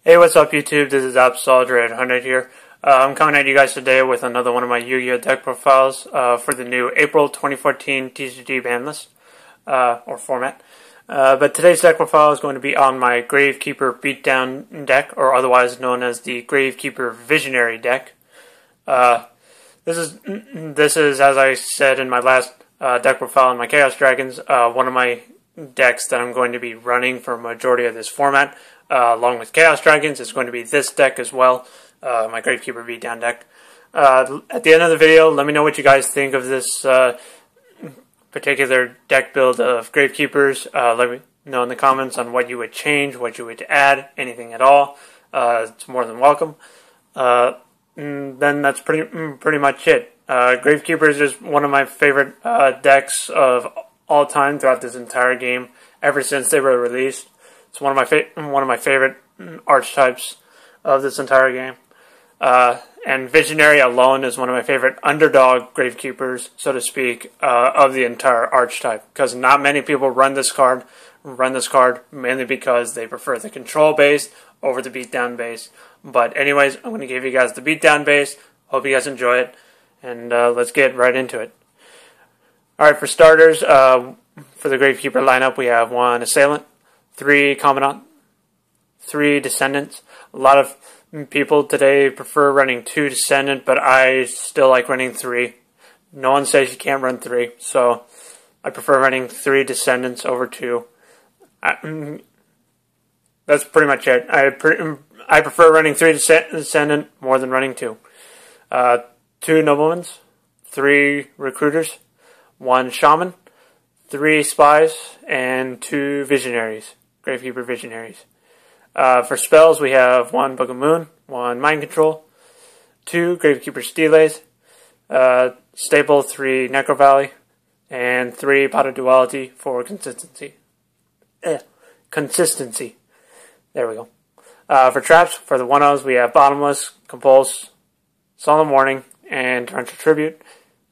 Hey, what's up YouTube? This is Absol100 here. I'm coming at you guys today with another one of my Yu-Gi-Oh deck profiles for the new April 2014 TCG ban list, or format. But today's deck profile is going to be on my Gravekeeper Beatdown deck, or otherwise known as the Gravekeeper Visionary deck. This is, as I said in my last deck profile on my Chaos Dragons, one of my decks that I'm going to be running for a majority of this format. Along with Chaos Dragons, it's going to be this deck as well, my Gravekeeper Beatdown deck. At the end of the video, let me know what you guys think of this particular deck build of Gravekeepers. Let me know in the comments on what you would change, what you would add, anything at all. It's more than welcome. Then that's pretty much it. Gravekeeper is just one of my favorite decks of all time throughout this entire game, ever since they were released. It's one of my favorite archetypes of this entire game. And Visionary alone is one of my favorite underdog Gravekeepers, so to speak, of the entire archetype. Because not many people run this card mainly because they prefer the control base over the beatdown base. But anyways, I'm going to give you guys the beatdown base. Hope you guys enjoy it, and let's get right into it. Alright, for starters, for the Gravekeeper lineup, we have 1 Assailant, 3 Commandant, 3 Descendants. A lot of people today prefer running 2 Descendant, but I still like running 3. No one says you can't run 3, so I prefer running 3 Descendants over 2. That's pretty much it. I prefer running 3 Descendant more than running 2. 2 Noblemans, 3 Recruiters, 1 Shaman, 3 Spies, and 2 Visionaries. Gravekeeper Visionaries. For spells, we have 1 Book of Moon, 1 Mind Control, 2 Gravekeeper Steles, staple 3 Necrovalley, and 3 Pot of Duality for consistency. Consistency. There we go. For traps, for the 1-0s, we have Bottomless, Compulsory, Solemn Warning, and Torrential Tribute.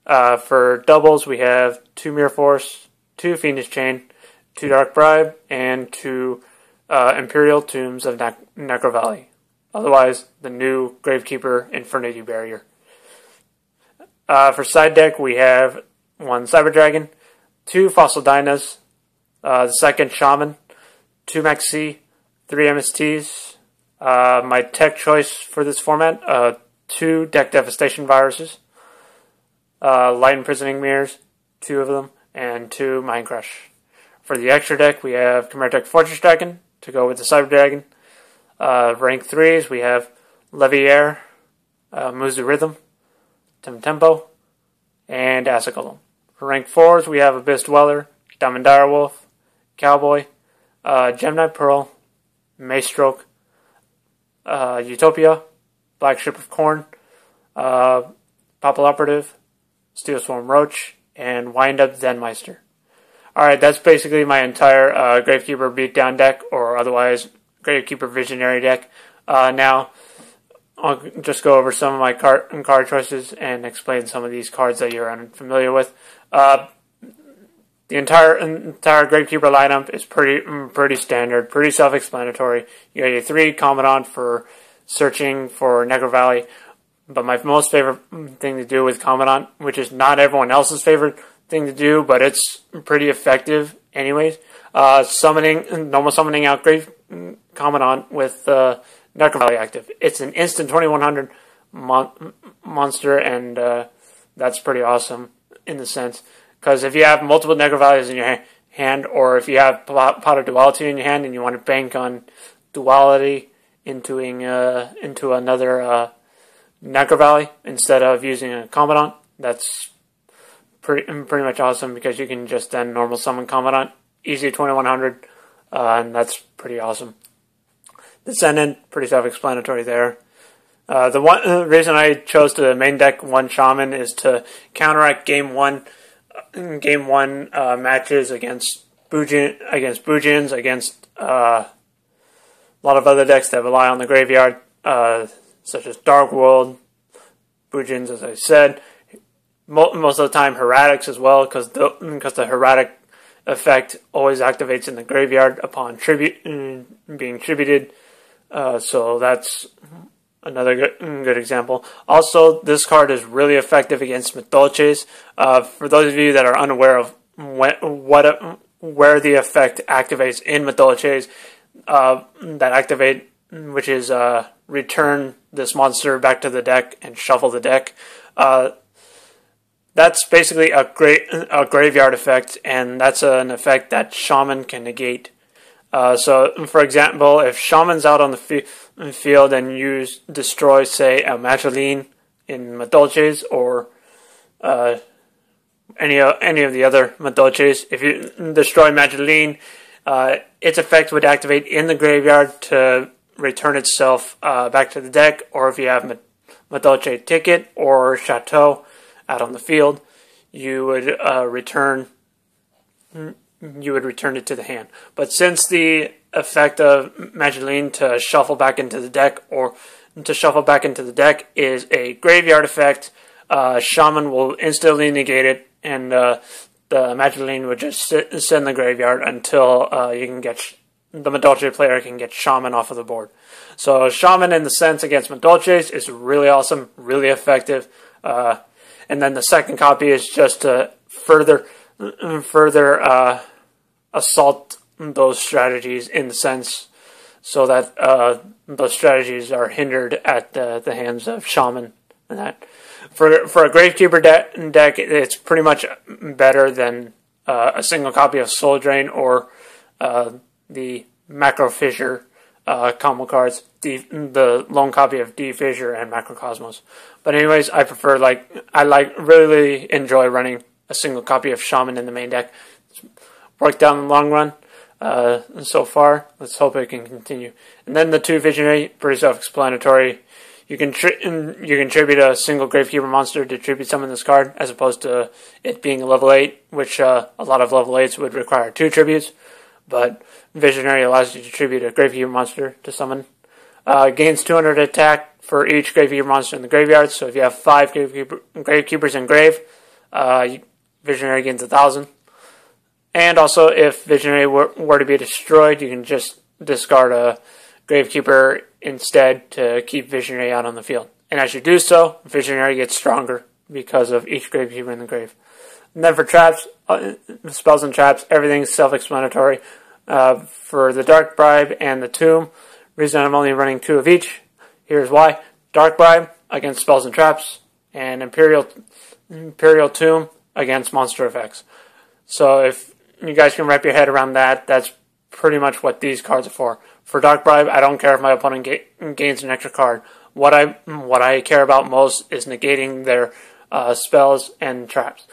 For doubles, we have 2 Mirror Force, 2 Fiendish Chain, 2 Dark Bribe, and 2 Imperial Tombs of Necrovalley. Otherwise, the new Gravekeeper Infinity Barrier. For side deck, we have 1 Cyber Dragon, 2 Fossil Dynas, the 2nd Shaman, 2 Maxi, 3 MSTs. My tech choice for this format, 2 Deck Devastation Viruses, Light Imprisoning Mirrors, 2 of them, and 2 Mind Crush. For the extra deck, we have Chimeratech Fortress Dragon to go with the Cyber Dragon. Rank 3s, we have Leviar, Muzurythm, Temtempo, and Assailant. For rank 4s, we have Abyss Dweller, Diamond Direwolf, Cowboy, Gemini Pearl, Maestroke, Utopia, Black Ship of Corn, Popple Operative, Steel Swarm Roach, and Wind Up Zenmeister. Alright, that's basically my entire Gravekeeper Beatdown deck, or otherwise Gravekeeper Visionary deck. Now, I'll just go over some of my card choices and explain some of these cards that you're unfamiliar with. The entire Gravekeeper lineup is pretty standard, pretty self-explanatory. You got your 3 Commandant for searching for Necrovalley, but my most favorite thing to do with Commandant, which is not everyone else's favorite thing to do, but it's pretty effective anyways. Normal summoning out Grave Commandant with Necrovalley active. It's an instant 2100 monster, and that's pretty awesome in the sense, because if you have multiple Necrovalleys in your hand, or if you have Pot of Duality in your hand and you want to bank on Duality into another Necrovalley instead of using a Commandant, that's pretty much awesome, because you can just then normal summon Commandant, easy 2100, and that's pretty awesome. Descendant, pretty self-explanatory there. The reason I chose to main deck 1 Shaman is to counteract game one matches against Djinns, against a lot of other decks that rely on the graveyard, such as Dark World, Djinns, as I said. Most of the time, Heretics as well, because the Heretic effect always activates in the graveyard upon being tributed. So that's another good example. Also, this card is really effective against Madolches. For those of you that are unaware of where the effect activates in Madolches, that activate, which is return this monster back to the deck and shuffle the deck. That's basically a graveyard effect, and that's an effect that Shaman can negate. So, for example, if Shaman's out on the field and you destroy, say, a Mageline in Madolches or any of the other Madolches, if you destroy Mageline, its effect would activate in the graveyard to return itself back to the deck, or if you have Madolche Ticket or Chateau out on the field, you would return it to the hand. But since the effect of Mageline to shuffle back into the deck is a graveyard effect, Shaman will instantly negate it, and the Mageline would just sit in the graveyard until the Madolche player can get Shaman off of the board. So Shaman, in the sense against Madolches, is really awesome, really effective. And then the second copy is just to further assault those strategies, in the sense so that those strategies are hindered at the hands of Shaman. And that for a Gravekeeper deck, it's pretty much better than a single copy of Soul Drain or the Macro Fissure combo cards, the lone copy of D-Fissure and Macrocosmos. But anyways, I really enjoy running a single copy of Shaman in the main deck. It's worked out in the long run so far. Let's hope it can continue. And then the 2 Visionary, pretty self-explanatory. You can tribute a single Gravekeeper monster to tribute summon this card, as opposed to it being a level 8, which a lot of level 8s would require 2 tributes. But Visionary allows you to tribute a Gravekeeper monster to summon. Gains 200 attack for each Gravekeeper monster in the graveyard. So if you have 5 Gravekeepers in grave, Visionary gains 1,000. And also, if Visionary were to be destroyed, you can just discard a Gravekeeper instead to keep Visionary out on the field. And as you do so, Visionary gets stronger because of each Gravekeeper in the grave. And then for traps, spells and traps, everything's self-explanatory. For the Dark Bribe and the Tomb, reason I'm only running 2 of each, here's why. Dark Bribe against spells and traps, and Imperial Tomb against monster effects. So if you guys can wrap your head around that, that's pretty much what these cards are for. For Dark Bribe, I don't care if my opponent gains an extra card. What I care about most is negating their spells and traps.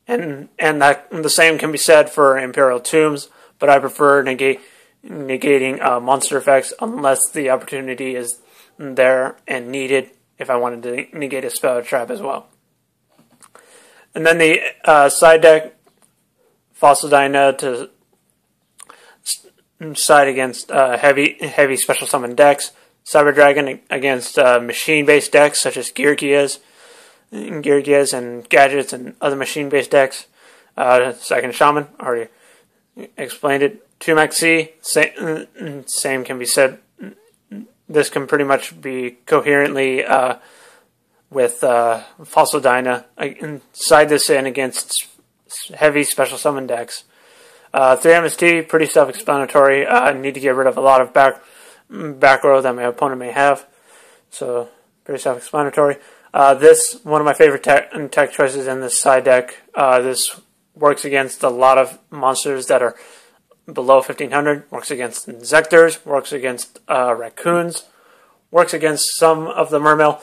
And that the same can be said for Imperial Tombs, but I prefer negating monster effects unless the opportunity is there and needed if I wanted to negate a spell or trap as well. And then the side deck, Fossil Dyna to side against heavy special summon decks, Cyber Dragon against machine-based decks such as Yugioh and Gadgets and other machine-based decks. Second Shaman, already explained it. 2-Max C, same can be said. This can pretty much be coherently with Fossil Dyna. Side this in against heavy special summon decks. 3 MST, pretty self-explanatory. I need to get rid of a lot of back row that my opponent may have. So, pretty self-explanatory. This, one of my favorite tech choices in this side deck. This works against a lot of monsters that are below 1500. Works against Insectors. Works against Raccoons. Works against some of the Mermail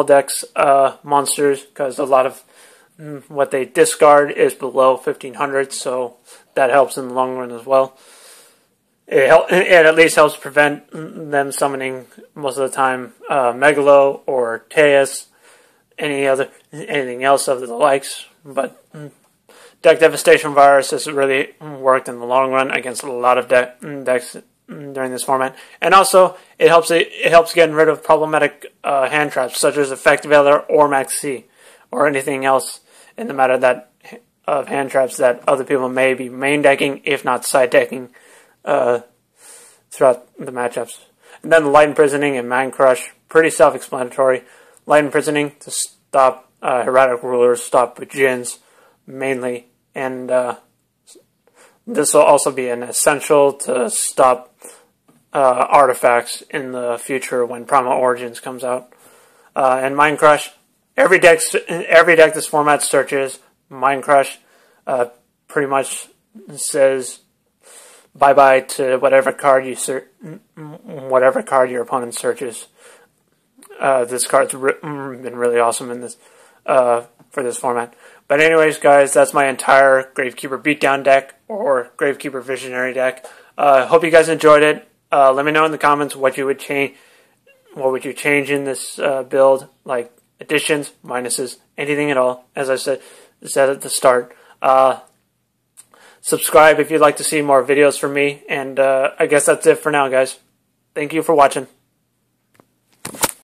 decks monsters, because a lot of what they discard is below 1500, so that helps in the long run as well. It at least helps prevent them summoning, most of the time, Megalo or Teus, anything else of the likes. But Deck Devastation Virus has really worked in the long run against a lot of decks during this format. And also, it helps getting rid of problematic hand traps, such as Effect Veiler or Max C, or anything else in the matter of hand traps that other people may be main decking, if not side decking, throughout the matchups. And then Light Imprisoning and Mind Crush, pretty self-explanatory. Light Imprisoning to stop Heraldic Rulers, stop Djinns mainly, and this will also be an essential to stop artifacts in the future when Primal Origins comes out. And Mind Crush, every deck this format searches Mind Crush pretty much says bye bye to whatever card your opponent searches. This card's been really awesome in this for this format. But anyways, guys, that's my entire Gravekeeper beatdown deck or Gravekeeper Visionary deck. Hope you guys enjoyed it. Let me know in the comments what you would change. What would you change in this build? Like additions, minuses, anything at all. As I said at the start. Subscribe if you'd like to see more videos from me. And I guess that's it for now, guys. Thank you for watching.